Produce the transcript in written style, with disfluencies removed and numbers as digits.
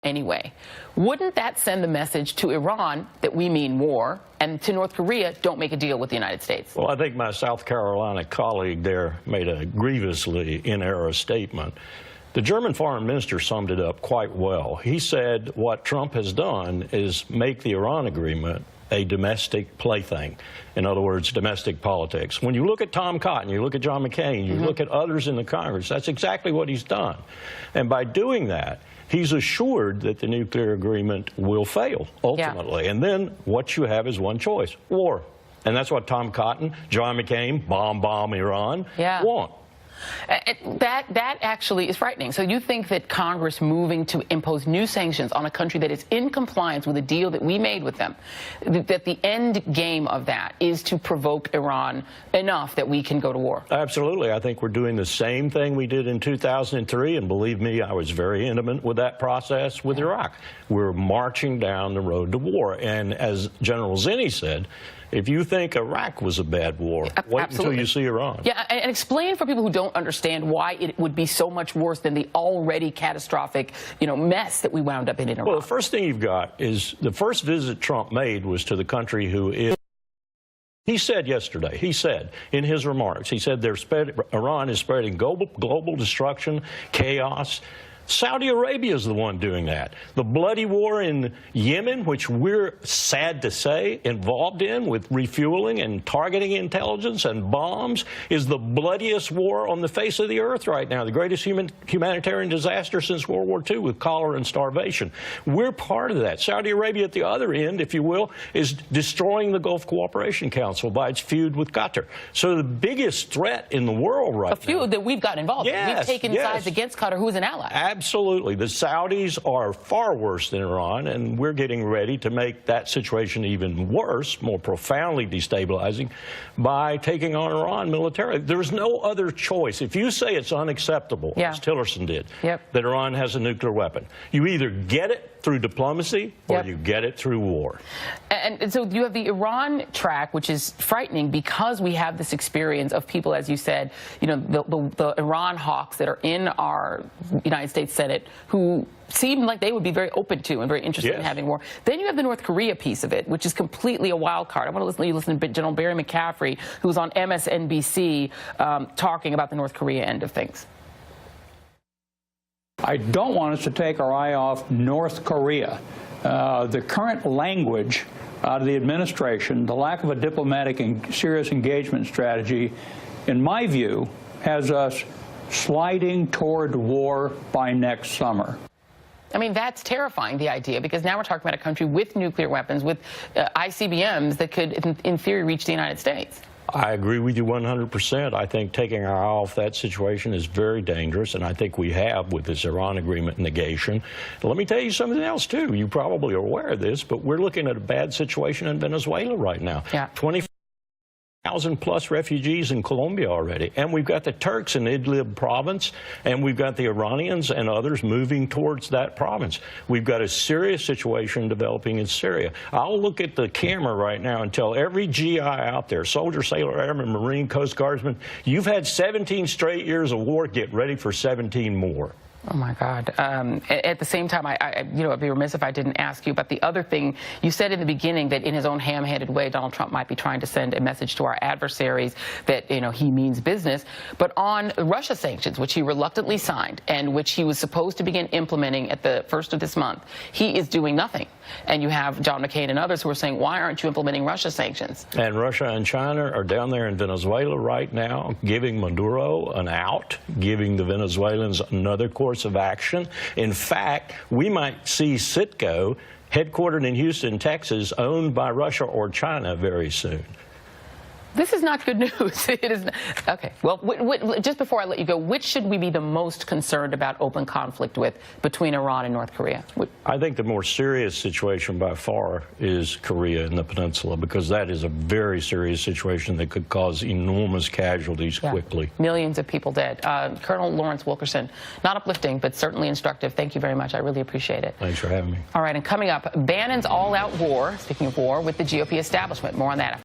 anyway. Wouldn't that send the message to Iran that we mean war, and to North Korea, don't make a deal with the United States? Well, I think my South Carolina colleague there made a grievously in-error statement. The German foreign minister summed it up quite well. He said what Trump has done is make the Iran agreement a domestic plaything. In other words, domestic politics. When you look at Tom Cotton, you look at John McCain, you look at others in the Congress, that's exactly what he's done. And by doing that, he's assured that the nuclear agreement will fail, ultimately. Yeah. And then what you have is one choice, war. And that's what Tom Cotton, John McCain, bomb Iran, want. That actually is frightening. So you think that Congress moving to impose new sanctions on a country that is in compliance with a deal that we made with them, that the end game of that is to provoke Iran enough that we can go to war? Absolutely. I think we're doing the same thing we did in 2003, and believe me, I was very intimate with that process with Iraq. We're marching down the road to war. And as General Zinni said, if you think Iraq was a bad war, wait until you see Iran. Yeah, and explain for people who don't understand why it would be so much worse than the already catastrophic, mess that we wound up in Iraq. Well, the first thing you've got is the first visit Trump made was to the country who is. He said yesterday, he said in his remarks, he said Iran is spreading global destruction, chaos. Saudi Arabia is the one doing that. The bloody war in Yemen, which we're sad to say involved in with refueling and targeting intelligence and bombs, is the bloodiest war on the face of the earth right now, the greatest humanitarian disaster since World War II with cholera and starvation. We're part of that. Saudi Arabia at the other end, if you will, is destroying the Gulf Cooperation Council by its feud with Qatar. So the biggest threat in the world right now. A feud that we've got involved in. We've taken sides against Qatar, who is an ally. Absolutely. The Saudis are far worse than Iran, and we're getting ready to make that situation even worse, more profoundly destabilizing, by taking on Iran militarily. There's no other choice. If you say it's unacceptable, as Tillerson did, that Iran has a nuclear weapon, you either get it through diplomacy or you get it through war. And so you have the Iran track, which is frightening because we have this experience of people, as you said, the Iran hawks that are in our United States Senate who seem like they would be very open to and very interested in having war. Then you have the North Korea piece of it, which is completely a wild card. I want to listen to General Barry McCaffrey, who's on MSNBC, talking about the North Korea end of things. I don't want us to take our eye off North Korea. The current language out of the administration, the lack of a diplomatic and serious engagement strategy, in my view, has us sliding toward war by next summer. I mean, that's terrifying, the idea, because now we're talking about a country with nuclear weapons, with ICBMs that could, in theory, reach the United States. I agree with you 100%. I think taking our eye off that situation is very dangerous, and I think we have with this Iran agreement negation. Let me tell you something else, too. You probably are aware of this, but we're looking at a bad situation in Venezuela right now. 20,000 plus refugees in Colombia already. And we've got the Turks in Idlib province, and we've got the Iranians and others moving towards that province. We've got a serious situation developing in Syria. I'll look at the camera right now and tell every GI out there, soldier, sailor, airman, Marine, Coast Guardsman, you've had 17 straight years of war. Get ready for 17 more. Oh, my God. At the same time, I'd be remiss if I didn't ask you about the other thing. You said in the beginning that in his own ham-handed way, Donald Trump might be trying to send a message to our adversaries that, he means business. But on Russia sanctions, which he reluctantly signed and which he was supposed to begin implementing at the first of this month, he is doing nothing. And you have John McCain and others who are saying, why aren't you implementing Russia sanctions? And Russia and China are down there in Venezuela right now, giving Maduro an out, giving the Venezuelans another course of action. In fact, we might see Citgo, headquartered in Houston, Texas, owned by Russia or China very soon. This is not good news. It is not. Okay. Well, just before I let you go, which should we be the most concerned about open conflict with between Iran and North Korea? I think the more serious situation by far is Korea and the peninsula, because that is a very serious situation that could cause enormous casualties quickly. Millions of people dead. Colonel Lawrence Wilkerson, not uplifting, but certainly instructive. Thank you very much. I really appreciate it. Thanks for having me. All right. And coming up, Bannon's all-out war, speaking of war, with the GOP establishment. More on that.